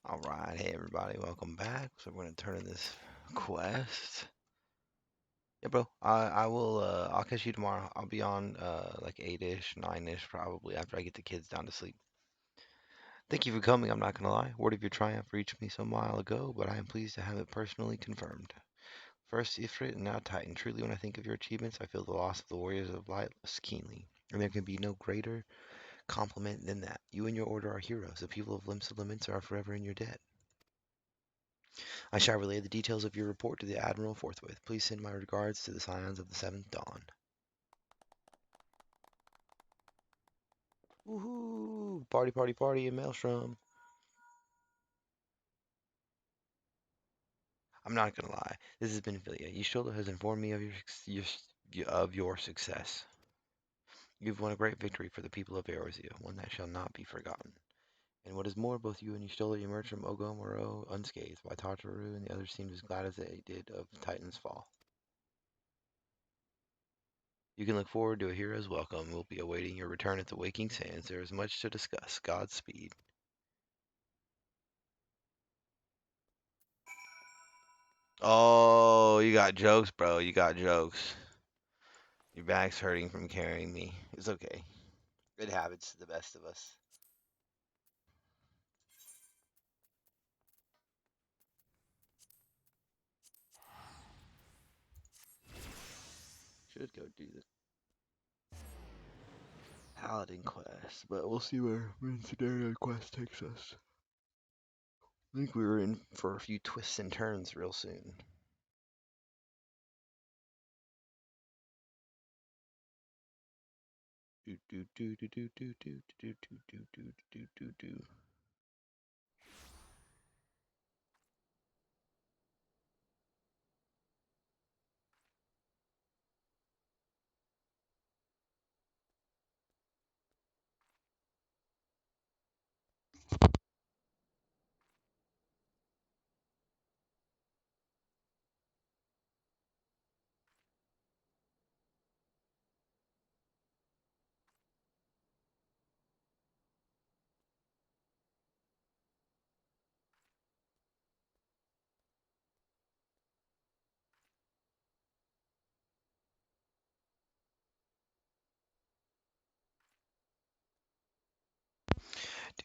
Alright, hey everybody, welcome back. So we're gonna turn in this quest. Yeah, bro, I will I'll catch you tomorrow. I'll be on like 8-ish, 9-ish probably after I get the kids down to sleep. Thank you for coming, I'm not gonna lie. Word of your triumph reached me some while ago, but I am pleased to have it personally confirmed. First Ifrit and now Titan. Truly when I think of your achievements, I feel the loss of the warriors of light keenly. And there can be no greater compliment than that. You and your order are heroes. The people of Limsa Laments are forever in your debt. I shall relay the details of your report to the Admiral forthwith. Please send my regards to the Scions of the Seventh Dawn. Woohoo! Party, party, party in Maelstrom. I'm not gonna lie. This has been Philia. Yishola has informed me of your success. You've won a great victory for the people of Eorzea, one that shall not be forgotten. And what is more, both you and Yishola emerged from Ogomoro unscathed, while Tartaru and the others seemed as glad as they did of Titan's fall. You can look forward to a hero's welcome. We'll be awaiting your return at the Waking Sands. There is much to discuss. Godspeed. Oh, you got jokes, bro. You got jokes. Your back's hurting from carrying me. It's okay. It happens to the best of us. Should go do the Paladin quest, but we'll see where Scenario quest takes us. I think we were in for a few twists and turns real soon. Do do do do do do do do do do do do do do.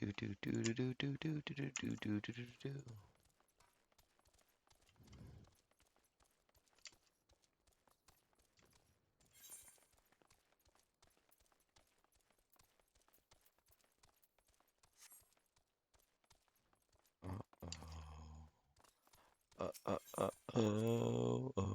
Do do do do do do do do do do do do do. Oh, oh, oh, oh.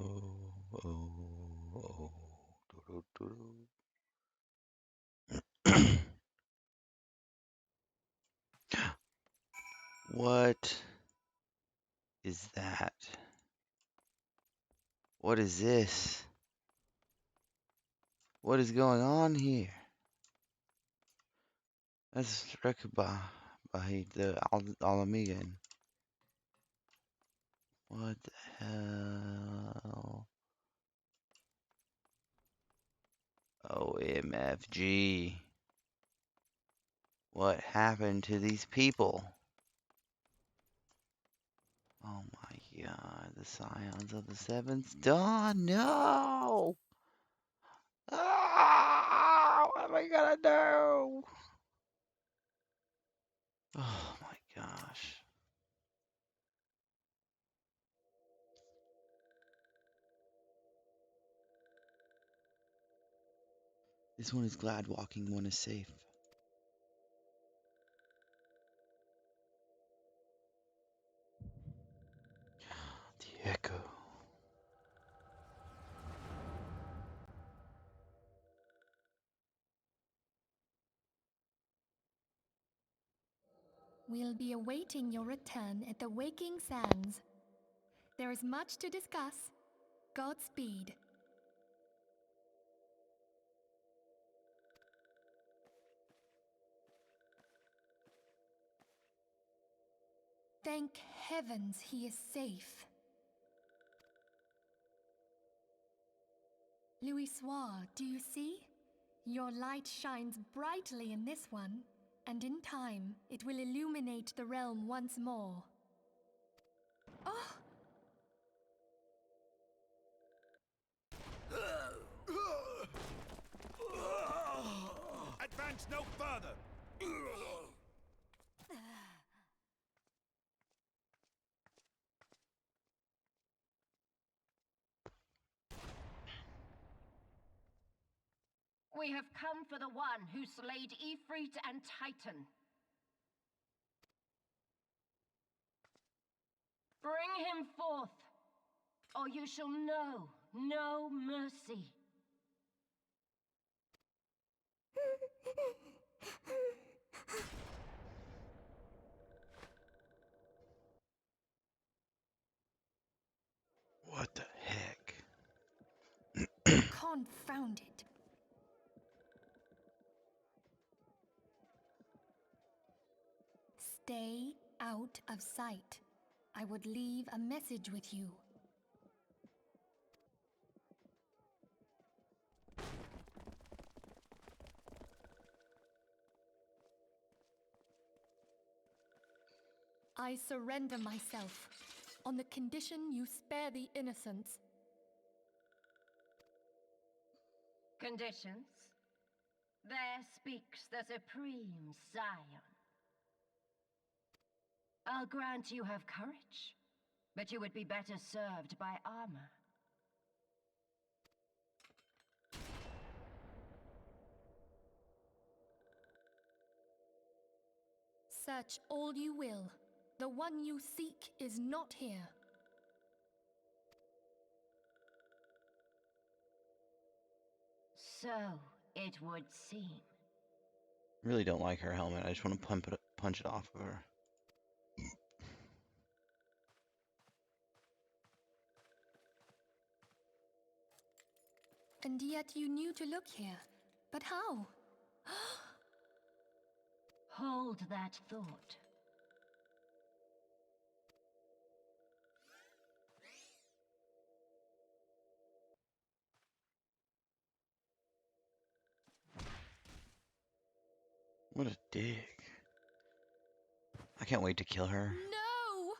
What is that? What is this? What is going on here? That's Rekaba by the Alamigan. What the hell? OMFG. What happened to these people? Oh my god, the Scions of the Seventh Dawn, no! Ah, what am I gonna do? Oh my gosh. This one is glad walking, one is safe. The echo. We'll be awaiting your return at the Waking Sands. There is much to discuss. Godspeed. Thank heavens he is safe. Louis Soir, do you see? Your light shines brightly in this one. and in time it will illuminate the realm once more. Oh! Advance no further! We have come for the one who slayed Ifrit and Titan. Bring him forth, or you shall know no mercy. What the heck? Confound it. Stay out of sight. I would leave a message with you. I surrender myself, on the condition you spare the innocents. Conditions? There speaks the Supreme Scion. I'll grant you have courage, but you would be better served by armor. Search all you will. The one you seek is not here. So it would seem. Really don't like her helmet. I just want to punch it off of her. And yet you knew to look here. But how? Hold that thought. What a dick. I can't wait to kill her. No!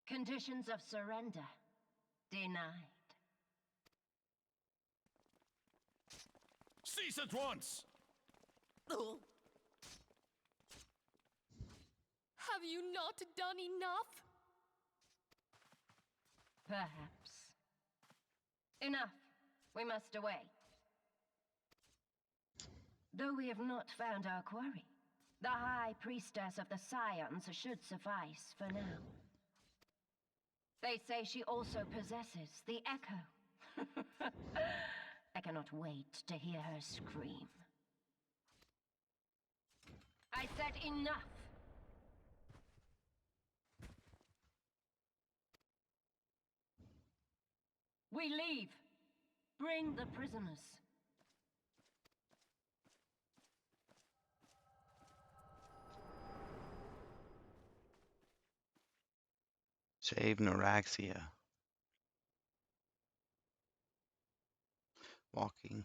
Conditions of surrender denied. Cease at once! Have you not done enough? Perhaps. Enough. We must away. Though we have not found our quarry, the High Priestess of the Scions should suffice for now. They say she also possesses the Echo. I cannot wait to hear her scream. I said enough! We leave. Bring the prisoners. Save Noraxia. Walking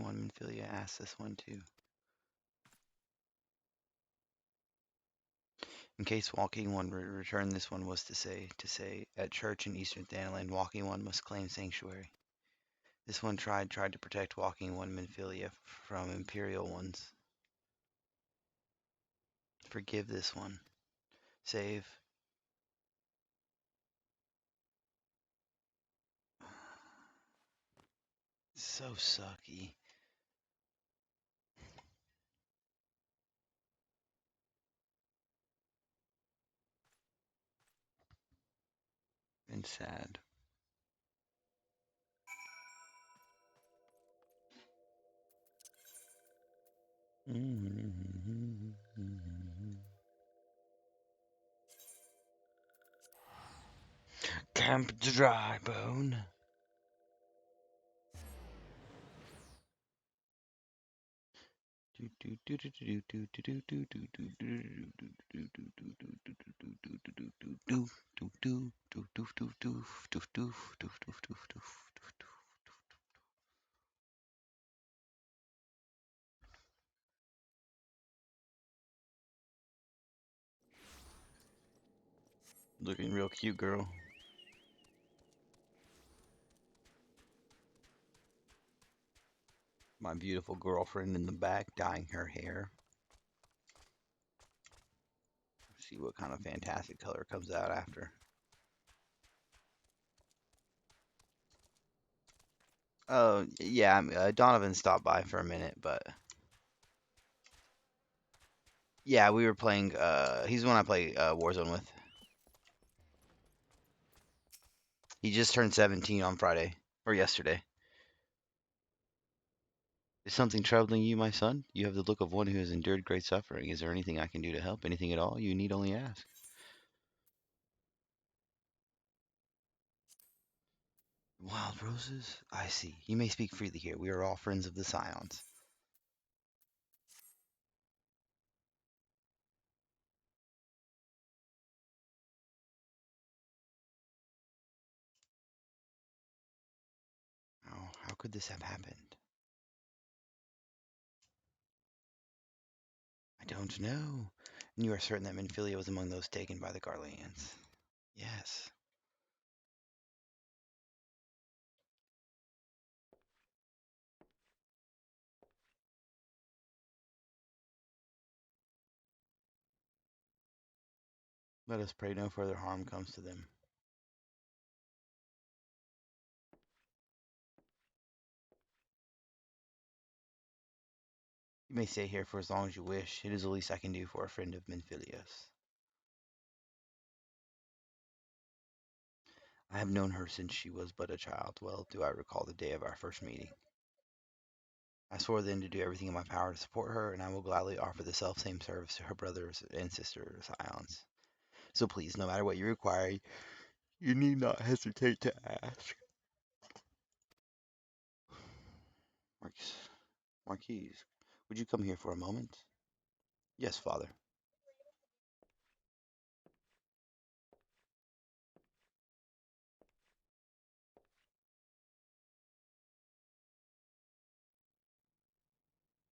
one, Minfilia asked this one too. In case Walking One returned, this one was to say, at church in Eastern Thanaland, Walking One must claim sanctuary. This one tried to protect Walking One Minfilia from Imperial ones. Forgive this one. Save. So sucky. And sad. Camp Drybone. Looking real cute, girl. My beautiful girlfriend in the back dyeing her hair. See what kind of fantastic color comes out after. Oh, yeah, Donovan stopped by for a minute, but yeah, we were playing, he's the one I play Warzone with. He just turned 17 on Friday, or yesterday. Is something troubling you, my son? You have the look of one who has endured great suffering. Is there anything I can do to help? Anything at all? You need only ask. Wild roses? I see. You may speak freely here. We are all friends of the Scions. Oh, how could this have happened? I don't know. And you are certain that Minfilia was among those taken by the Garleans? Yes. Let us pray no further harm comes to them. You may stay here for as long as you wish. It is the least I can do for a friend of Minfilia's. I have known her since she was but a child. Well do I recall the day of our first meeting. I swore then to do everything in my power to support her, and I will gladly offer the self-same service to her brothers and sister Scions. So please, no matter what you require, you need not hesitate to ask. Marquise, Marquise, would you come here for a moment? Yes, father.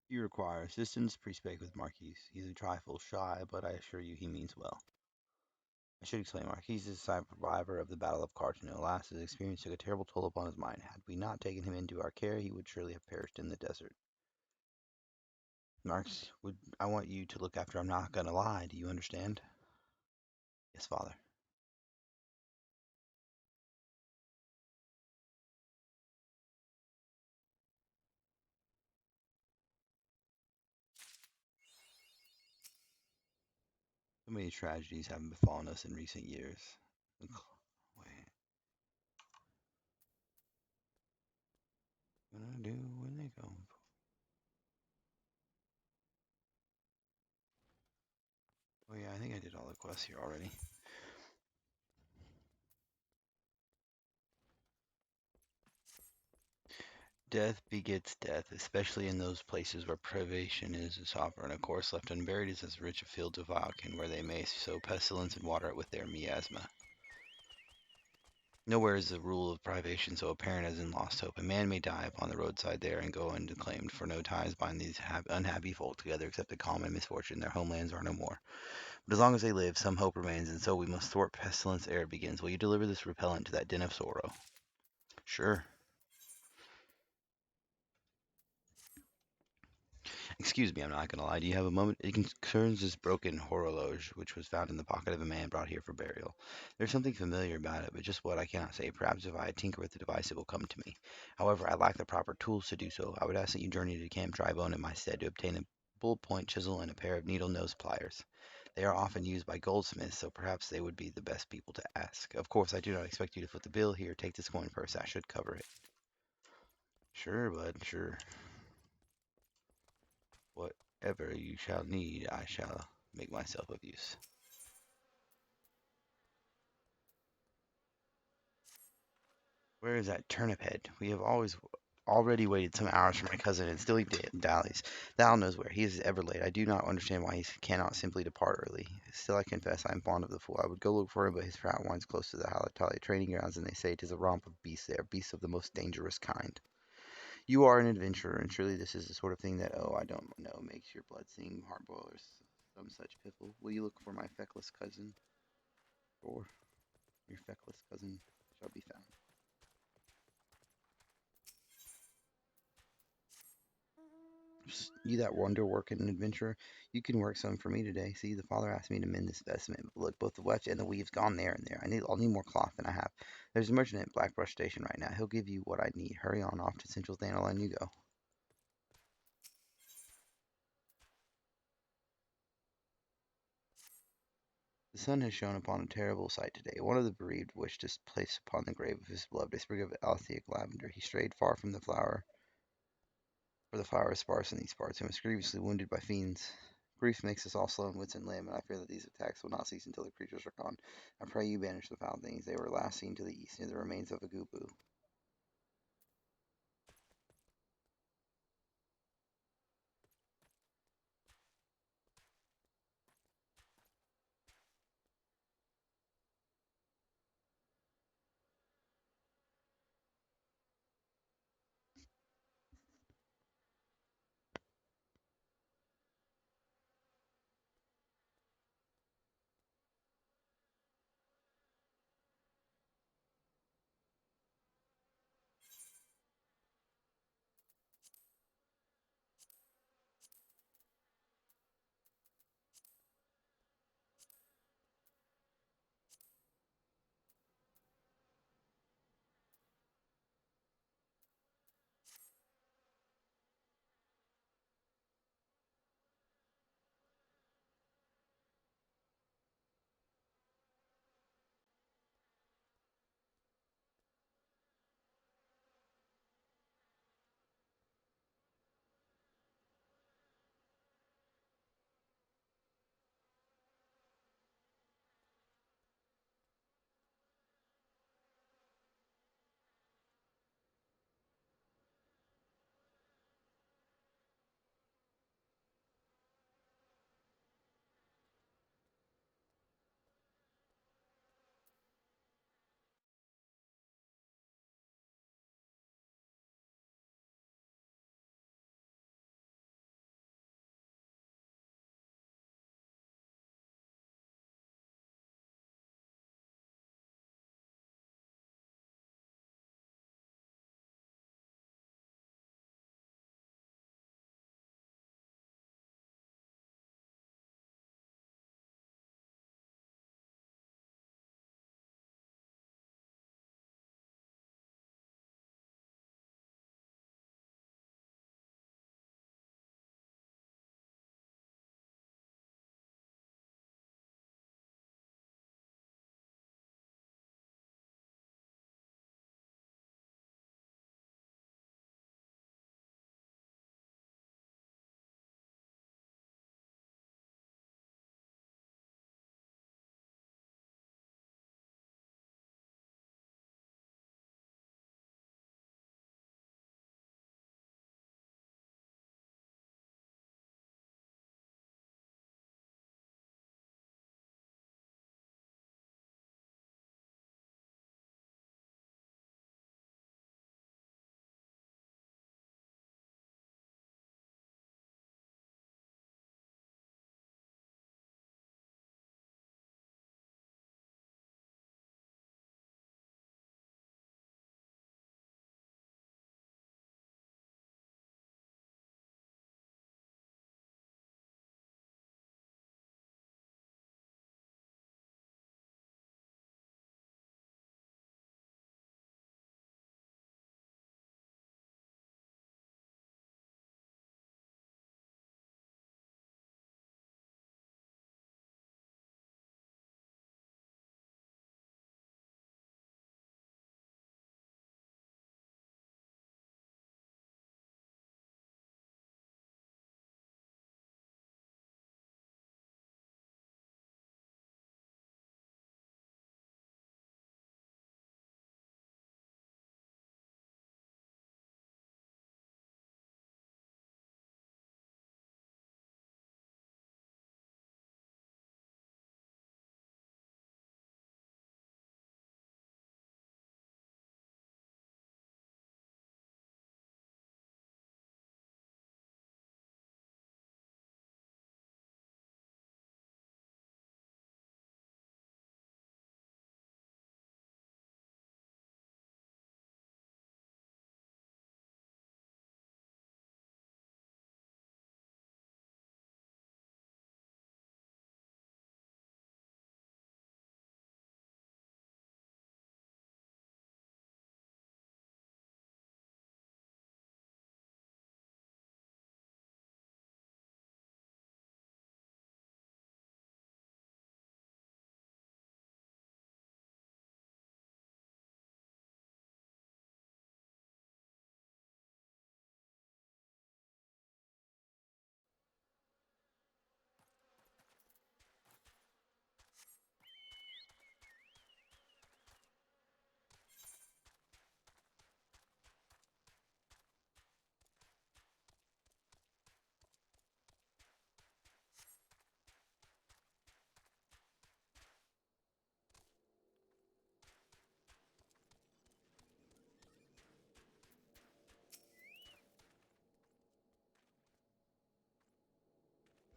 If you require assistance, please speak with Marquise. He's a trifle shy, but I assure you he means well. I should explain, Marquise is a survivor of the Battle of Cartano. Alas, his experience took a terrible toll upon his mind. Had we not taken him into our care, he would surely have perished in the desert. Marx, I want you to look after. I'm not gonna lie. Do you understand? Yes, father. So many tragedies have befallen us in recent years. Wait, what do I do when they come? Oh yeah, I think I did all the quests here already. Death begets death, especially in those places where privation is a sovereign. A course left unburied is as rich a field of Valken, where they may sow pestilence and water it with their miasma. Nowhere is the rule of privation so apparent as in Lost Hope. A man may die upon the roadside there and go undeclaimed, for no ties bind these unhappy folk together except a common misfortune. Their homelands are no more. But as long as they live, some hope remains, and so we must thwart pestilence ere it begins. Will you deliver this repellent to that den of sorrow? Sure. Excuse me, I'm not gonna lie. Do you have a moment? It concerns this broken horologe, which was found in the pocket of a man brought here for burial. There's something familiar about it, but just what I cannot say. Perhaps if I tinker with the device, it will come to me. However, I lack the proper tools to do so. I would ask that you journey to Camp Drybone in my stead to obtain a bull point chisel and a pair of needle nose pliers. They are often used by goldsmiths, so perhaps they would be the best people to ask. Of course, I do not expect you to foot the bill here. Take this coin purse. I should cover it. Sure, bud, sure. Whatever you shall need, I shall make myself of use. Where is that turnip head? We have already waited some hours for my cousin, and still he dallies. Thou knows where. He is ever late. I do not understand why he cannot simply depart early. Still, I confess I am fond of the fool. I would go look for him, but his route winds close to the Halatalia training grounds, and they say it is a romp of beasts there, beasts of the most dangerous kind. You are an adventurer, and surely this is the sort of thing that, oh, I don't know, makes your blood sing, hard boil, or some such piffle. Will you look for my feckless cousin? or your feckless cousin shall be found. You that wonder working adventurer, you can work some for me today. See, the father asked me to mend this vestment, but look, both the weft and the weave's gone there and there. I'll need more cloth than I have. There's a merchant at Blackbrush Station right now. He'll give you what I need. Hurry on off to Central Dandelion you go. The sun has shone upon a terrible sight today. One of the bereaved wished to place upon the grave of his beloved a sprig of Altheic lavender. He strayed far from the flower, for the flower is sparse in these parts, and was grievously wounded by fiends. Grief makes us all slow in wits and limb, and I fear that these attacks will not cease until the creatures are gone. I pray you banish the foul things. They were last seen to the east, near the remains of a gooboo.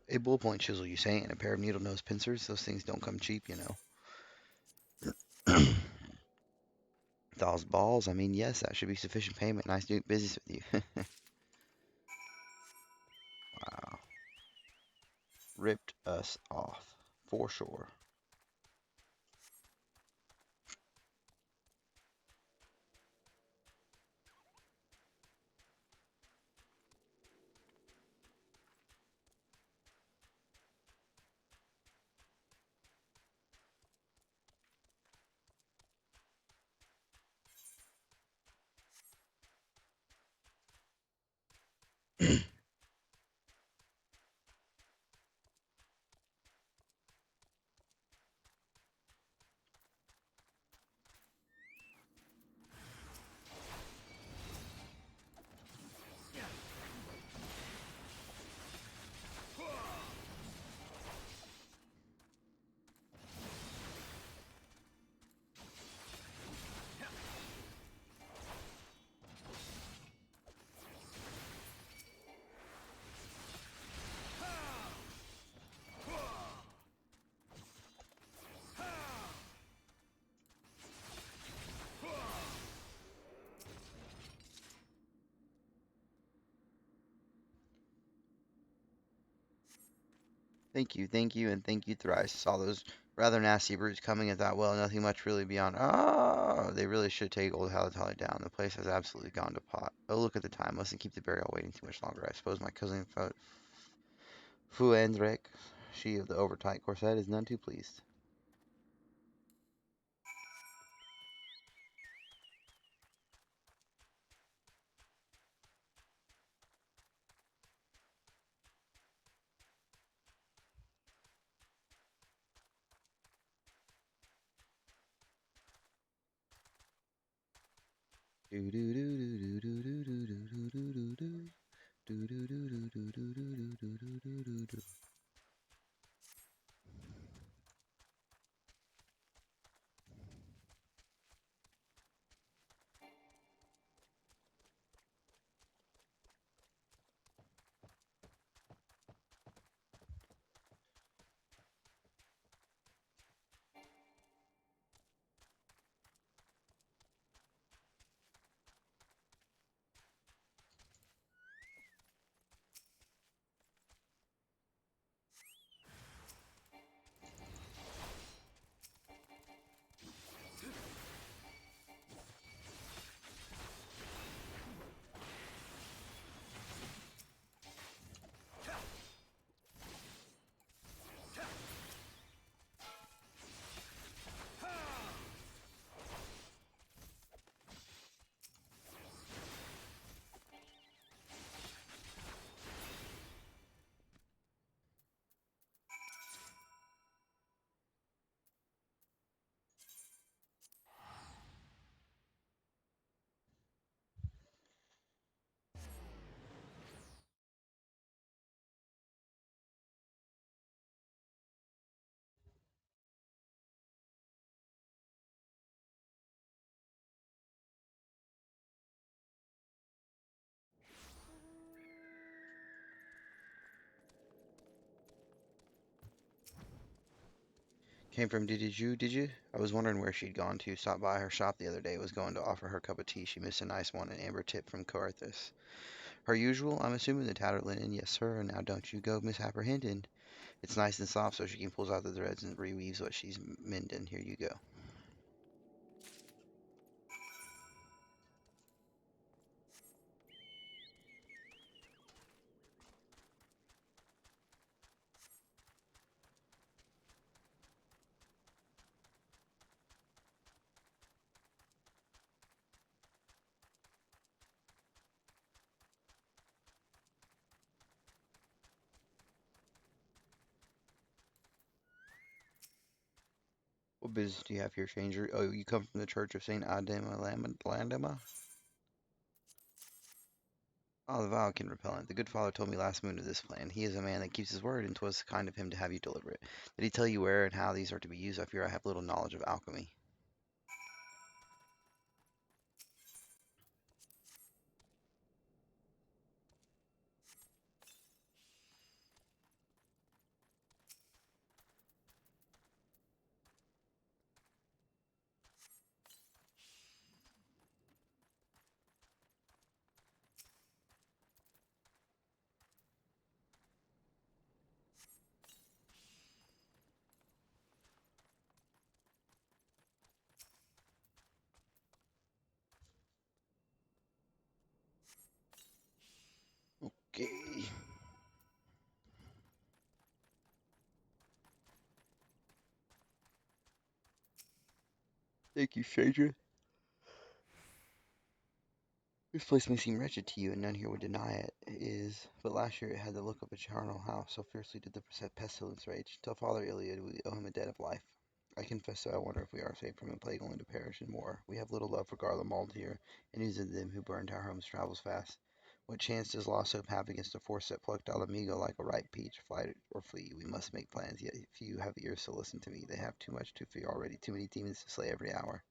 A ballpoint chisel, you say, and a pair of needle nose pincers. Those things don't come cheap, you know. Dolls balls. I mean, yes, that should be sufficient payment. Nice doing business with you. Wow. Ripped us off. For sure. thank you, and thank you thrice. Saw those rather nasty brutes coming at that well, nothing much really beyond. Oh, they really should take old Halatali down. The place has absolutely gone to pot. Oh, look at the time. Mustn't keep the burial waiting too much longer. I suppose my cousin Fuendrek, she of the overtight corset, is none too pleased. Do do do do do do do do do do do do. Do do do do do do do do do do do do. Came from did you? I was wondering where she'd gone to. Stopped by her shop the other day. Was going to offer her a cup of tea. She missed a nice one, an amber tip from Carthus. Her usual, I'm assuming the tattered linen. Yes, sir. And now don't you go misapprehending. It's nice and soft, so she can pulls out the threads and reweaves what she's mending. Here you go. What business do you have here, stranger? Oh, you come from the Church of Saint Adama Landama? Oh, the vow can repellent. The good father told me last moon of this plan. He is a man that keeps his word, and 'twas kind of him to have you deliver it. Did he tell you where and how these are to be used? I fear I have little knowledge of alchemy. Thank you, stranger. This place may seem wretched to you, and none here would deny it. It is, but last year it had the look of a charnel house, so fiercely did the pestilence rage. Tell Father Iliad we owe him a debt of life. I confess, so I wonder if we are saved from a plague only to perish in war. We have little love for Garlemald here, and news of them who burned our homes travels fast. What chance does lost hope have against a force that plucked Alamigo like a ripe peach? Flight or flee, we must make plans, yet if you have ears to listen to me, they have too much to fear already, too many demons to slay every hour.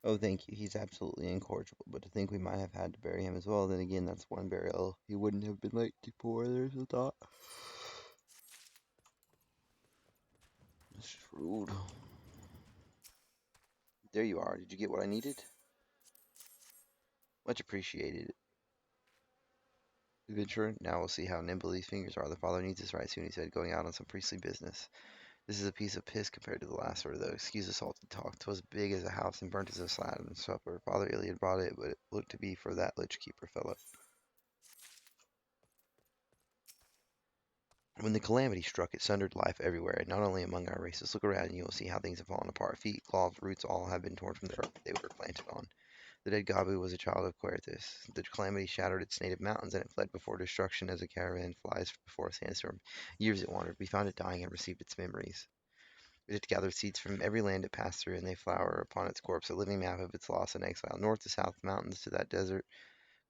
Oh, thank you. He's absolutely incorrigible. But to think we might have had to bury him as well, then again, that's one burial he wouldn't have been late to pour. There's a thought. That's just rude. There you are. Did you get what I needed? Much appreciated, adventurer. Now we'll see how nimble these fingers are. The father needs us right soon, he said, going out on some priestly business. This is a piece of piss compared to the last order, though. Excuse the salty talk. 'Twas big as a house and burnt as a slat in supper. Father Iliad brought it, but it looked to be for that lich keeper fellow. When the calamity struck, it sundered life everywhere, and not only among our races. Look around and you will see how things have fallen apart. Feet, claws, roots, all have been torn from the earth they were planted on. The dead Gabu was a child of Querthus. The calamity shattered its native mountains, and it fled before destruction as a caravan flies before a sandstorm. Years it wandered. We found it dying and received its memories. It had gathered seeds from every land it passed through, and they flower upon its corpse, a living map of its loss and exile. North to south, mountains to that desert,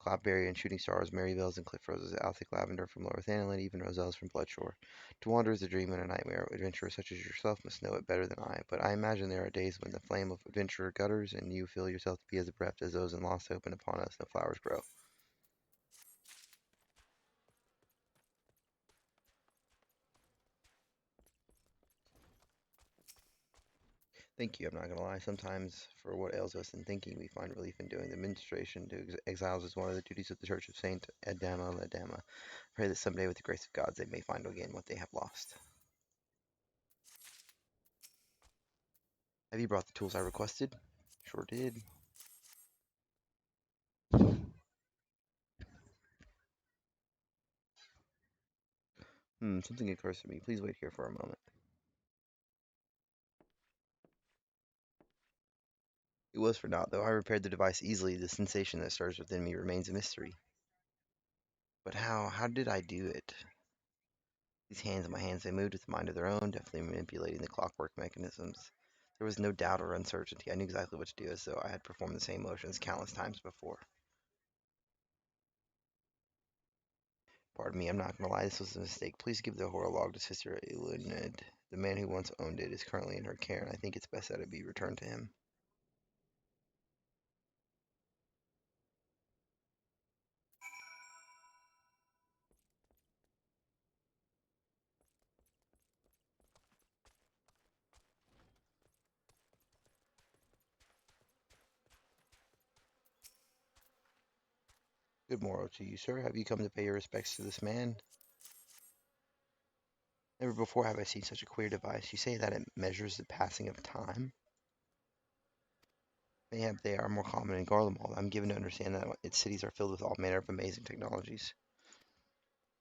cloudberry and shooting stars, marybells and cliff roses, Altic lavender from Lower Thanaland, even roselles from Bloodshore. To wander is a dream and a nightmare. Adventurers such as yourself must know it better than I. But I imagine there are days when the flame of adventure gutters, and you feel yourself to be as abrupt as those in Lost Hope, and upon us no flowers grow. Thank you. I'm not going to lie. Sometimes, for what ails us in thinking, we find relief in doing. The ministration to exiles is one of the duties of the Church of Saint Adama Ladama. Pray that someday, with the grace of God, they may find again what they have lost. Have you brought the tools I requested? Sure did. Something occurs to me. Please wait here for a moment. It was for naught, though I repaired the device easily. The sensation that stirs within me remains a mystery. But how? How did I do it? These hands in my hands, they moved with a mind of their own, deftly manipulating the clockwork mechanisms. There was no doubt or uncertainty. I knew exactly what to do, as though I had performed the same motions countless times before. Pardon me, I'm not going to lie, this was a mistake. Please give the horror log to Sister Elined. The man who once owned it is currently in her care, and I think it's best that it be returned to him. Good morrow to you, sir. Have you come to pay your respects to this man? Never before have I seen such a queer device. You say that it measures the passing of time? Mayhap they are more common in Garlemald. I'm given to understand that its cities are filled with all manner of amazing technologies.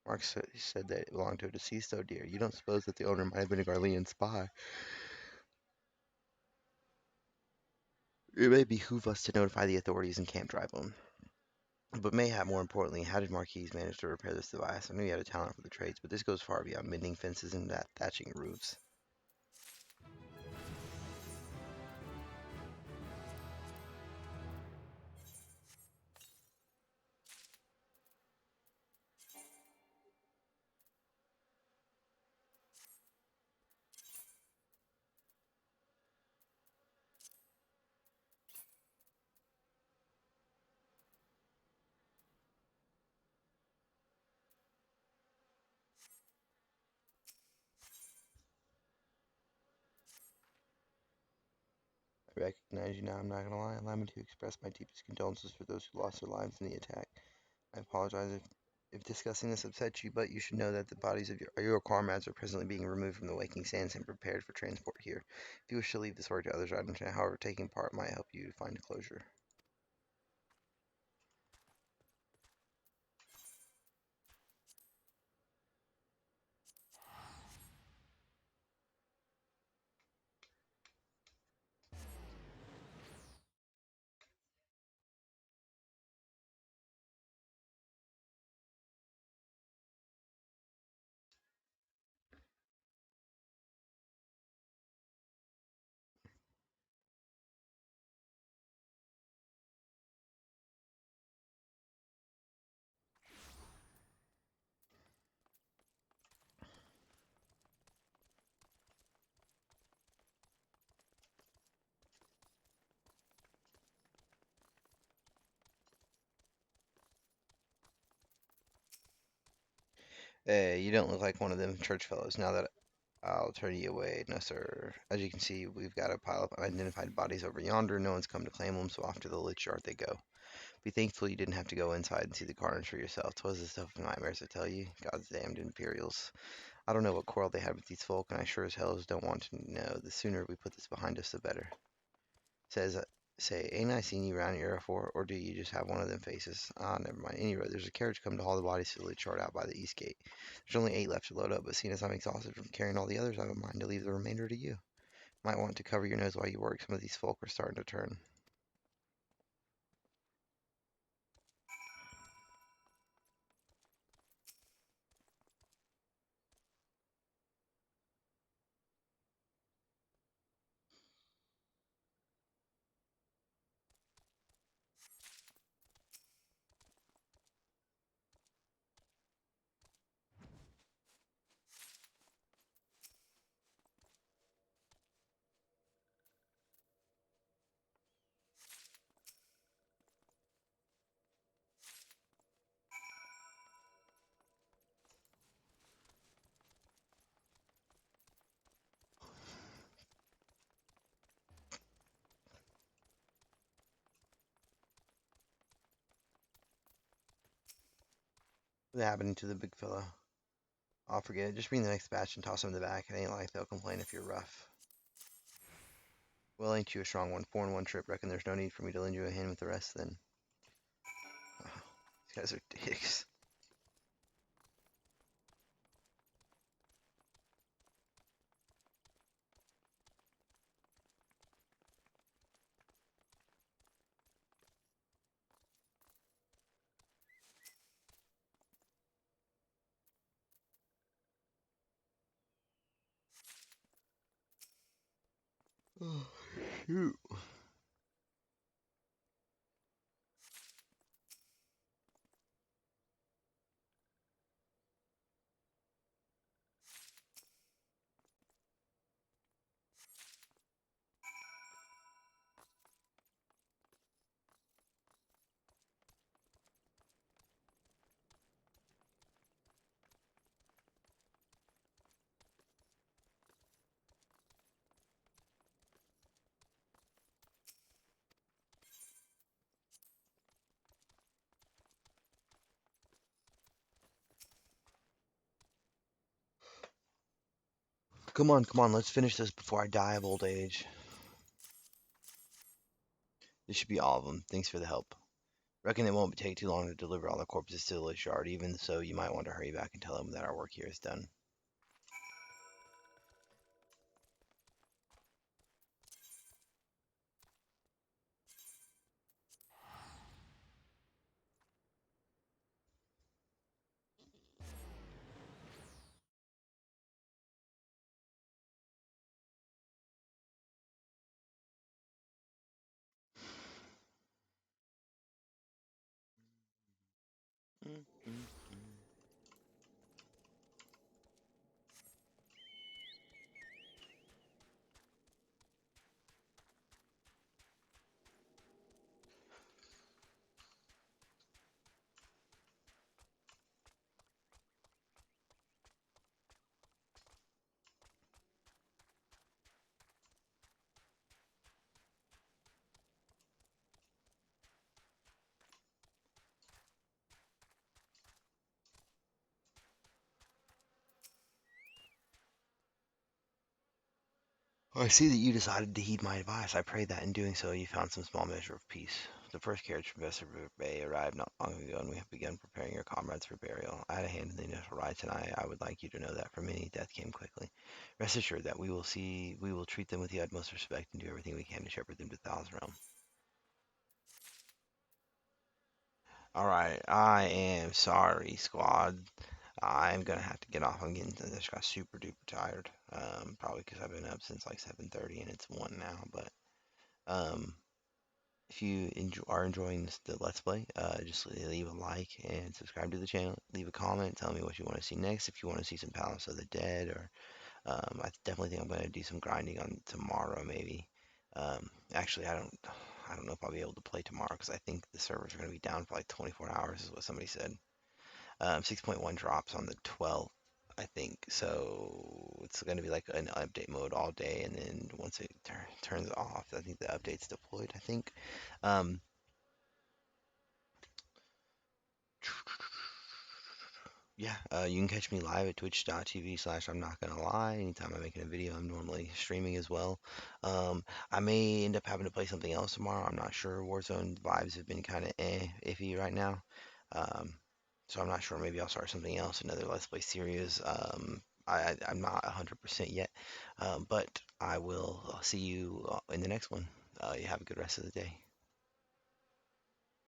Mark said that it belonged to a deceased, oh dear. You don't suppose that the owner might have been a Garlean spy? It may behoove us to notify the authorities in Camp Drybone. But mayhap more importantly, how did Marquise manage to repair this device? I knew he had a talent for the trades, but this goes far beyond mending fences and thatching roofs. I recognize you now, I'm not gonna lie. Allow me to express my deepest condolences for those who lost their lives in the attack. I apologize if discussing this upsets you, but you should know that the bodies of your comrades are presently being removed from the Waking Sands and prepared for transport here. If you wish to leave this work to others, I understand. However, taking part might help you find closure. Hey, you don't look like one of them church fellows. Now that I'll turn you away. No, sir. As you can see, we've got a pile of unidentified bodies over yonder. No one's come to claim them, so off to the lich yard they go. Be thankful you didn't have to go inside and see the carnage for yourself. 'Twas the stuff of nightmares, I tell you. God's damned Imperials. I don't know what quarrel they had with these folk, and I sure as hell as don't want to know. The sooner we put this behind us, the better. Says, say, ain't I seen you round here before, or do you just have one of them faces? Ah, never mind. Anyway, there's a carriage come to haul the bodies to the lich yard out by the east gate. There's only 8 left to load up, but seeing as I'm exhausted from carrying all the others, I have a mind to leave the remainder to you. Might want to cover your nose while you work. Some of these folk are starting to turn. What's happening to the big fellow? I'll forget it. Just bring the next batch and toss him in the back. It ain't like they'll complain if you're rough. Well, ain't you a strong one? 4 in 1 trip. Reckon there's no need for me to lend you a hand with the rest then. Oh, these guys are dicks. Oh, shoot. Come on, let's finish this before I die of old age. This should be all of them. Thanks for the help. Reckon it won't take too long to deliver all the corpses to the lich yard. Even so, you might want to hurry back and tell them that our work here is done. Mm, mm, mm. Well, I see that you decided to heed my advice. I pray that in doing so you found some small measure of peace. The first carriage from Vesper Bay arrived not long ago, and we have begun preparing your comrades for burial. I had a hand in the initial ride tonight. I would like you to know that for many, death came quickly. Rest assured that we will treat them with the utmost respect and do everything we can to shepherd them to Thal's realm. Alright, I am sorry, squad. I'm gonna have to get off. I just got super duper tired. Probably because I've been up since like 7:30 and it's 1 now. But um, if you are enjoying the Let's Play, just leave a like and subscribe to the channel. Leave a comment. Tell me what you want to see next. If you want to see some Palace of the Dead, or I definitely think I'm gonna do some grinding on tomorrow, maybe. Actually, I don't know if I'll be able to play tomorrow because I think the servers are gonna be down for like 24 hours, is what somebody said. 6.1 drops on the 12th, I think. So it's going to be like an update mode all day, and then once it turns off, I think the update's deployed, I think. Um, yeah, you can catch me live at twitch.tv/I'm not gonna lie. Anytime I'm making a video, I'm normally streaming as well. I may end up having to play something else tomorrow. I'm not sure. Warzone vibes have been kind of iffy right now. Um, so I'm not sure. Maybe I'll start something else, another Let's Play series. I'm not 100% yet, but I will see you in the next one. You have a good rest of the day.